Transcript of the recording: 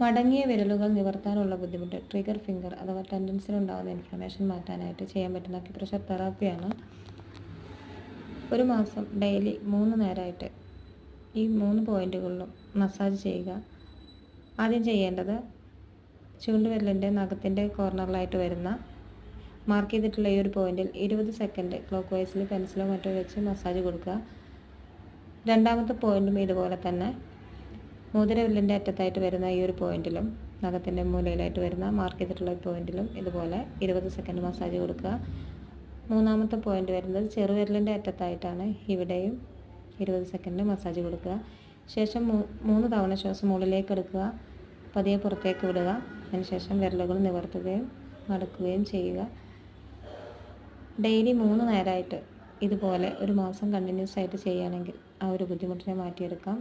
മടങ്ങിയ വിരലുകൾ നിവർത്താനുള്ള ബുദ്ധിമുട്ട്, ട്രിഗർ ഫിംഗർ അഥവാ ടെൻഡൻസിലുണ്ടാകുന്ന ഇൻഫ്ലമേഷൻ മാറ്റാനായിട്ട് ചെയ്യാൻ പറ്റുന്ന അക്യുപ്രഷർ തെറാപ്പിയാണ്. ഒരു മാസം ഡെയിലി 3 നേരമായിട്ട് ഈ 3 പോയിന്റുകളിലും മസാജ് ചെയ്യുക. ആദ്യം ചെയ്യേണ്ടത് ചൂണ്ടുവിരലിൻ്റെ നഖത്തിൻ്റെ കോർണറിലായിട്ട് വരുന്ന മാർക്ക് ചെയ്തിട്ടുള്ള ഈ ഒരു പോയിന്റിൽ 20 സെക്കൻഡ് ക്ലോക്ക് വൈസിൽ പെൻസിലോ മറ്റോ വെച്ച് മസാജ് കൊടുക്കുക. രണ്ടാമത്തെ പോയിന്റും ഇതുപോലെ തന്നെ മോതിരവിരലിൻ്റെ അറ്റത്തായിട്ട് വരുന്ന ഈ ഒരു പോയിന്റിലും നഖത്തിൻ്റെ മൂലയിലായിട്ട് വരുന്ന മാർക്ക് ചെയ്തിട്ടുള്ള പോയിന്റിലും ഇതുപോലെ 20 സെക്കൻഡ് മസാജ് കൊടുക്കുക. മൂന്നാമത്തെ പോയിന്റ് വരുന്നത് ചെറുവിരലിൻ്റെ അറ്റത്തായിട്ടാണ്. ഇവിടെയും 20 സെക്കൻഡ് മസാജ് കൊടുക്കുക. ശേഷം 3 തവണ ശ്വാസം മുകളിലേക്ക് എടുക്കുക, പതിയെ പുറത്തേക്ക് വിടുക. അതിനുശേഷം വിരലുകൾ നിവർത്തുകയും മടക്കുകയും ചെയ്യുക. ഡെയിലി 3 നേരമായിട്ട് ഇതുപോലെ ഒരു മാസം കണ്ടിന്യൂസ് ആയിട്ട് ചെയ്യുകയാണെങ്കിൽ ആ ഒരു ബുദ്ധിമുട്ടിനെ മാറ്റിയെടുക്കാം.